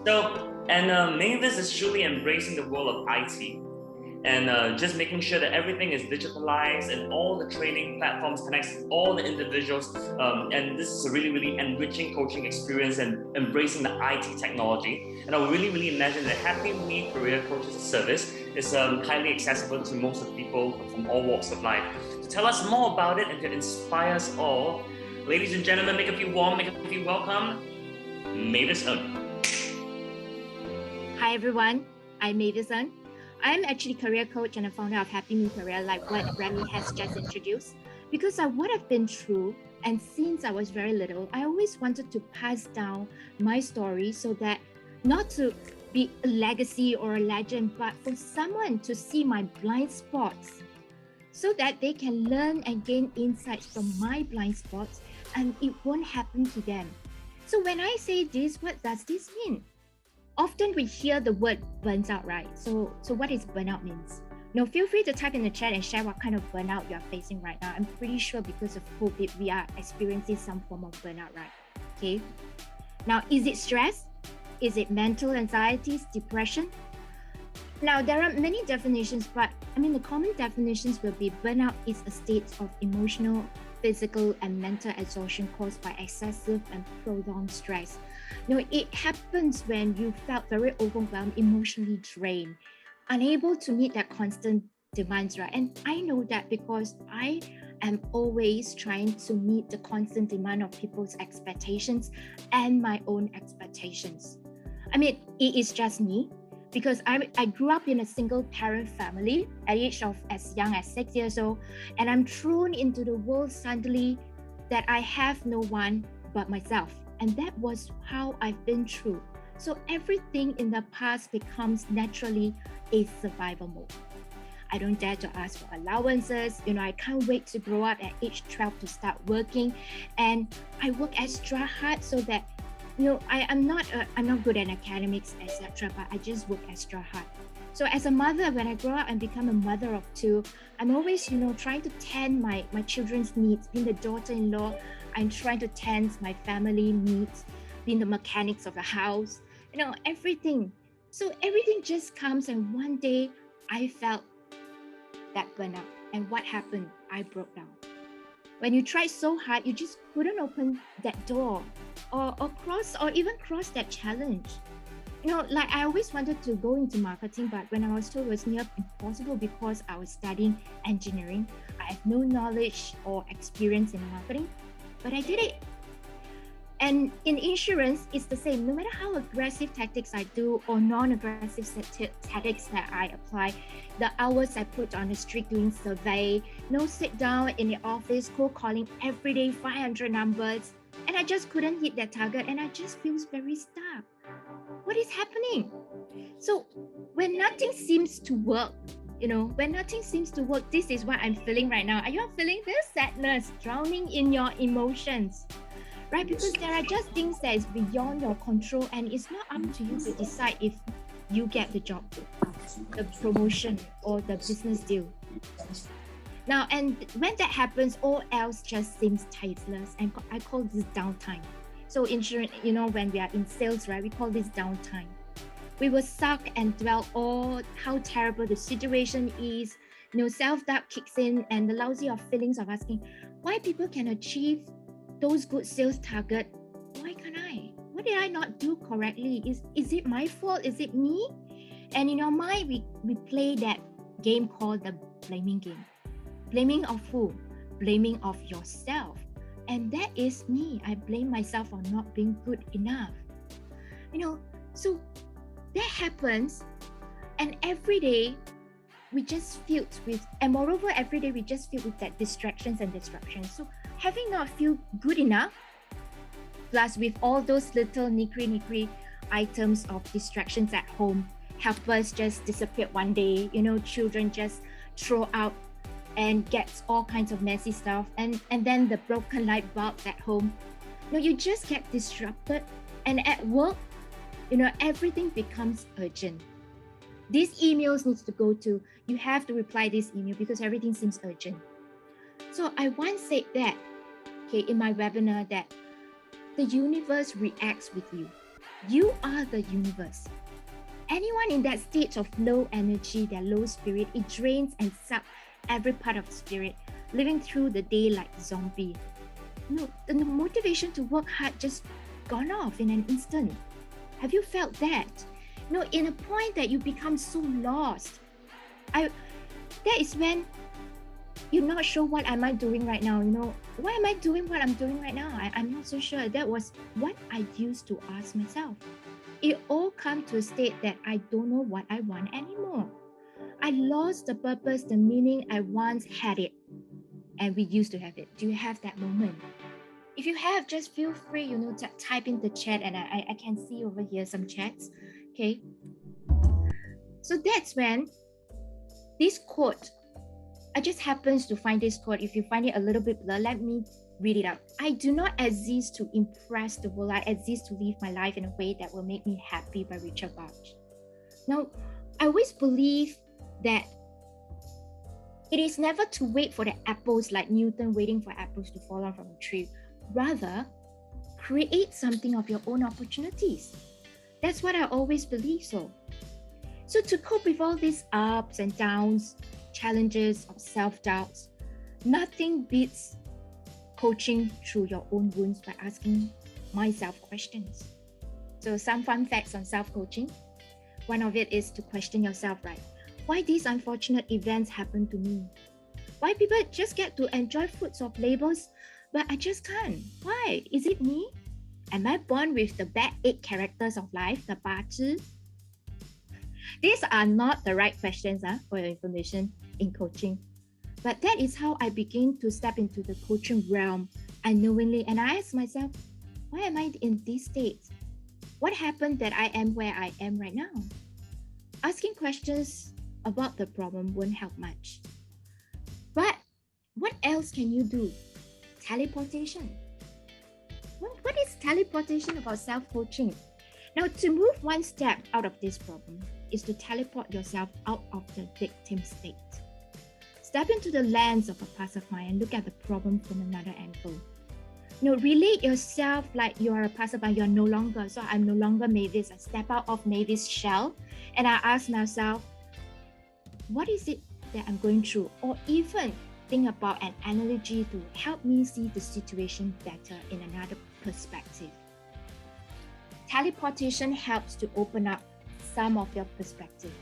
Mavis is truly embracing the world of IT and just making sure that everything is digitalized and all the training platforms connects all the individuals. And this is a really, really enriching coaching experience and embracing the IT technology. And I would really, really imagine that Happy Me Career Coaches Service is highly accessible to most of the people from all walks of life. To tell us more about it and to inspire us all, ladies and gentlemen, make a few warm, make a few welcome, Mavis Ng. Hi everyone, I'm Mavis Ng. I'm actually career coach and a founder of Happy Me Career, like what Remy has just introduced. Because of what I've been through, and since I was very little, I always wanted to pass down my story so that not to be a legacy or a legend, but for someone to see my blind spots so that they can learn and gain insights from my blind spots and it won't happen to them. So when I say this, what does this mean? Often we hear the word burns out, right? So what is burnout means? Now, feel free to type in the chat and share what kind of burnout you're facing right now. I'm pretty sure because of COVID, we are experiencing some form of burnout, right? Okay. Now, is it stress? Is it mental anxieties, depression? Now, there are many definitions, but the common definitions will be burnout is a state of emotional, physical, and mental exhaustion caused by excessive and prolonged stress. It happens when you felt very overwhelmed, emotionally drained, unable to meet that constant demands, right? And I know that because I am always trying to meet the constant demand of people's expectations and my own expectations. It is just me because I grew up in a single parent family at the age of as young as 6 years old, and I'm thrown into the world suddenly that I have no one but myself. And that was how I've been through. So everything in the past becomes naturally a survival mode. I don't dare to ask for allowances. I can't wait to grow up at age 12 to start working. And I work extra hard so that, I'm not good at academics, etc., but I just work extra hard. So as a mother, when I grow up and become a mother of two, I'm always, trying to tend my children's needs. Being the daughter-in-law, I'm trying to tend my family needs, being the mechanics of the house, everything. So everything just comes, and one day I felt that burnout. And what happened? I broke down. When you tried so hard, you just couldn't open that door or even cross that challenge. I always wanted to go into marketing, but when I was told it was near impossible because I was studying engineering, I have no knowledge or experience in marketing, but I did it. And in insurance, it's the same. No matter how aggressive tactics I do or non-aggressive tactics that I apply, the hours I put on the street doing survey, sit down in the office, cold calling every day, 500 numbers, and I just couldn't hit that target, and I just feel very stuck. What is happening? So when nothing seems to work, this is what I'm feeling right now. Are you all feeling this sadness, drowning in your emotions? Right? Because there are just things that is beyond your control, and it's not up to you to decide if you get the job, the promotion, or the business deal. Now, and when that happens, all else just seems tasteless, and I call this downtime. So insurance, when we are in sales, right, we call this downtime. We will suck and dwell on how terrible the situation is. Self-doubt kicks in, and the lousy of feelings of asking why people can achieve those good sales target. Why can't I? What did I not do correctly? Is it my fault? Is it me? And in our mind, we play that game called the blaming game. Blaming of who? Blaming of yourself. And that is me. I blame myself for not being good enough. So that happens, and every day we just filled with, and moreover, every day we just filled with that distractions and disruptions. So having not feel good enough, plus with all those little nitty items of distractions at home, helpers just disappeared one day, children just throw out and gets all kinds of messy stuff, and then the broken light bulbs at home. You just get disrupted, and at work, everything becomes urgent. These emails needs to go to, you have to reply this email because everything seems urgent. So I once said that, in my webinar, that the universe reacts with you. You are the universe. Anyone in that state of low energy, their low spirit, it drains and sucks every part of the spirit, living through the day like a zombie. No, the motivation to work hard just gone off in an instant. Have you felt that? No, in a point that you become so lost. That is when you're not sure what am I doing right now. Why am I doing what I'm doing right now? I'm not so sure. That was what I used to ask myself. It all come to a state that I don't know what I want anymore. I lost the purpose, the meaning I once had it. And we used to have it. Do you have that moment? If you have, just feel free, to type in the chat, and I can see over here some chats. Okay. So that's when this quote, I just happens to find this quote. If you find it a little bit blurred, let me read it out. I do not exist to impress the world. I exist to live my life in a way that will make me happy, by Richard Bach. Now, I always believe that it is never to wait for the apples like Newton waiting for apples to fall down from a tree. Rather, create something of your own opportunities. That's what I always believe so. So to cope with all these ups and downs, challenges or self-doubts, nothing beats coaching through your own wounds by asking myself questions. So some fun facts on self-coaching. One of it is to question yourself, right? Why these unfortunate events happen to me? Why people just get to enjoy fruits of labors, but I just can't? Why? Is it me? Am I born with the bad 8 characters of life, the 八字? These are not the right questions for your information in coaching. But that is how I begin to step into the coaching realm unknowingly. And I ask myself, why am I in this state? What happened that I am where I am right now? Asking questions about the problem won't help much. But what else can you do? Teleportation. What is teleportation about self-coaching? Now, to move one step out of this problem is to teleport yourself out of the victim state. Step into the lens of a passerby and look at the problem from another angle. Relate yourself like you are a passerby. You're no longer. So I'm no longer Mavis. I step out of Mavis' shell and I ask myself, what is it that I'm going through? Or even think about an analogy to help me see the situation better in another perspective. Teleportation helps to open up some of your perspective.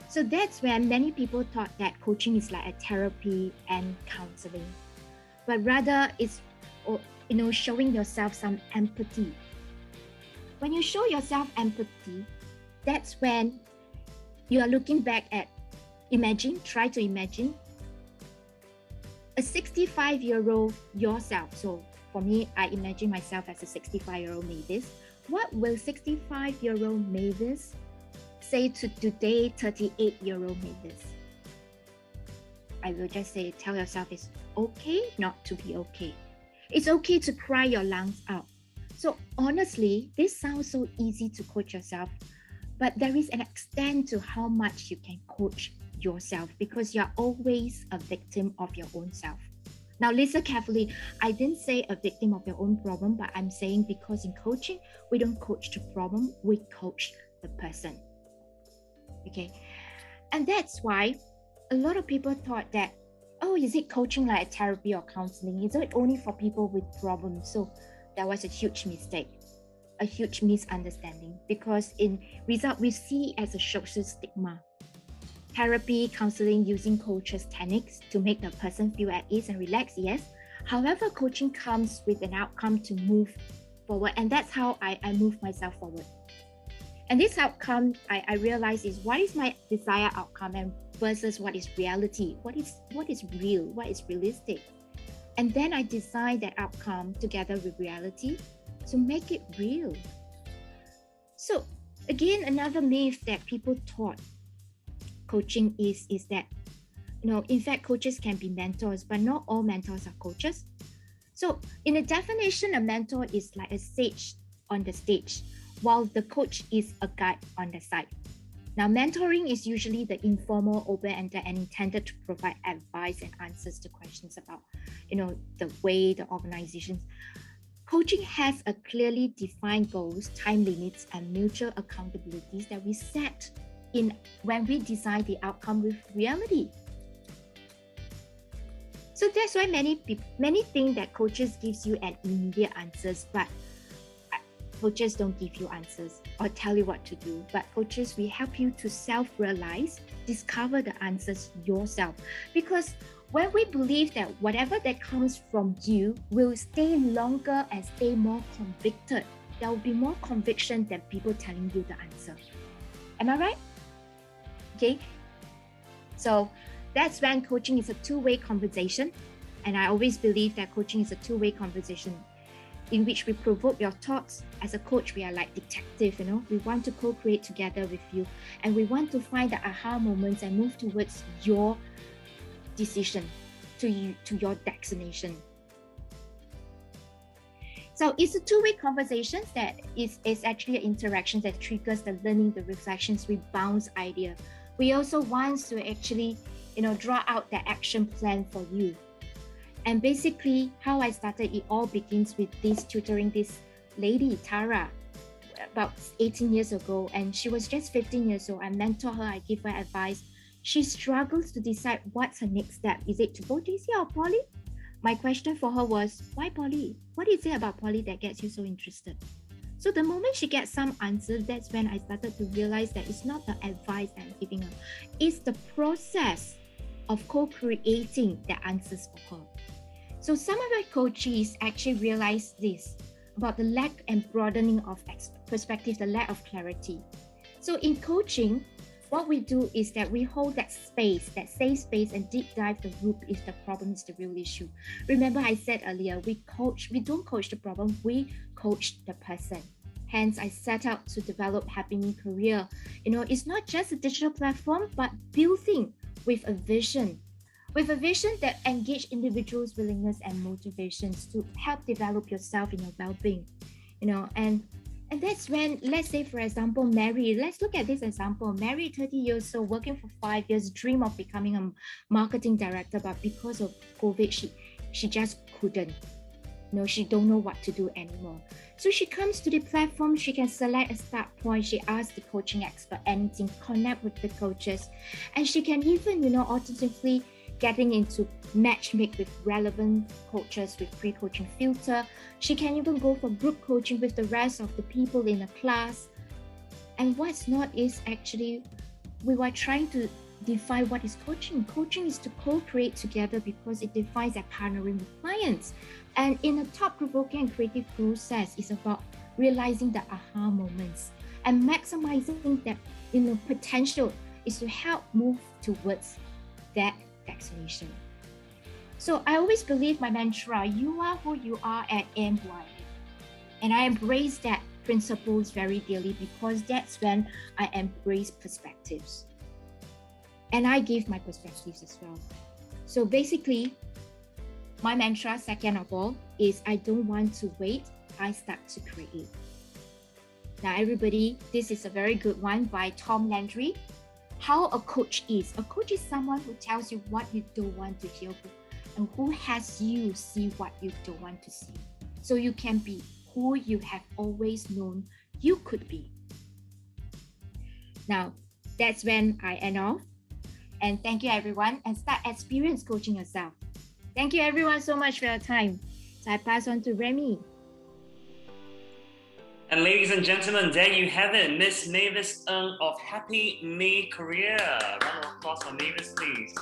So that's when many people thought that coaching is like a therapy and counseling, but rather it's showing yourself some empathy. When you show yourself empathy, that's when you are looking back at try to imagine a 65-year-old yourself. So for me, I imagine myself as a 65-year-old Mavis. What will 65-year-old Mavis say to today 38-year-old Mavis? I will just say, tell yourself it's okay not to be okay. It's okay to cry your lungs out. So honestly, this sounds so easy to coach yourself, but there is an extent to how much you can coach yourself because you're always a victim of your own self. Now listen carefully. I didn't say a victim of your own problem, but I'm saying because in coaching, we don't coach the problem, we coach the person. Okay. And that's why a lot of people thought that, is it coaching like a therapy or counseling? Is it only for people with problems? So that was a huge mistake, a huge misunderstanding, because in result, we see as a social stigma. Therapy, counseling, using coaches' techniques to make the person feel at ease and relax, yes. However, coaching comes with an outcome to move forward. And that's how I move myself forward. And this outcome, I realize is what is my desired outcome and versus what is reality, what is real, what is realistic. And then I design that outcome together with reality to make it real. So again, another myth that people thought coaching is that, in fact, coaches can be mentors, but not all mentors are coaches. So in the definition, a mentor is like a sage on the stage, while the coach is a guide on the side. Now, mentoring is usually the informal, open-ended, and intended to provide advice and answers to questions about, the way the organizations. Coaching has a clearly defined goals, time limits, and mutual accountabilities that we set in when we design the outcome with reality. So that's why many think that coaches gives you an immediate answers, but coaches don't give you answers or tell you what to do. But coaches, we help you to self-realize, discover the answers yourself. Because when we believe that whatever that comes from you will stay longer and stay more convicted, there will be more conviction than people telling you the answer. Am I right? Okay. So that's when coaching is a two-way conversation. And I always believe that coaching is a two-way conversation in which we provoke your thoughts. As a coach, we are like detective, we want to co-create together with you, and we want to find the aha moments and move towards your decision, to your destination. So it's a two-way conversation that is actually an interaction that triggers the learning, the reflections, we bounce idea. We also want to actually, draw out the action plan for you. And basically, how I started, it all begins with tutoring this lady, Tara, about 18 years ago. And she was just 15 years old. I mentor her, I give her advice. She struggles to decide what's her next step. Is it to go JC or poly? My question for her was, why poly? What is it about poly that gets you so interested? So the moment she gets some answers, that's when I started to realize that it's not the advice that I'm giving her. It's the process of co-creating the answers for her. So some of my coaches actually realized this about the lack and broadening of perspective, the lack of clarity. So in coaching, what we do is that we hold that space, that safe space, and deep dive the root if the problem is the real issue. Remember I said earlier, we don't coach the problem, we coach the person. Hence, I set out to develop Happy Me Career. It's not just a digital platform, but building with a vision that engage individuals' willingness and motivations to help develop yourself in your well-being, and that's when, let's say, for example, Mary, let's look at this example. Mary, 30 years old, working for 5 years, dream of becoming a marketing director, but because of COVID, she just couldn't. She don't know what to do anymore. So she comes to the platform, she can select a start point, she asks the coaching expert anything, connect with the coaches, and she can even, alternatively getting into matchmake with relevant coaches with pre-coaching filter. She can even go for group coaching with the rest of the people in a class. And what's not is actually, we were trying to define what is coaching. Coaching is to co-create together because it defines that partnering with clients. And in a thought-provoking and creative process, it's about realizing the aha moments and maximizing that potential is to help move towards that destination. So I always believe my mantra, you are who you are and am who I am. And I embrace that principles very dearly because that's when I embrace perspectives. And I give my perspectives as well. So basically, my mantra, second of all, is I don't want to wait, I start to create. Now everybody, this is a very good one by Tom Landry. How a coach is. A coach is someone who tells you what you don't want to hear and who has you see what you don't want to see. So you can be who you have always known you could be. Now, that's when I end off. And thank you everyone, and start experience coaching yourself. Thank you everyone so much for your time. So I pass on to Remy. And ladies and gentlemen, there you have it, Miss Mavis Ng of Happy Me Career. Round of applause for Mavis, please.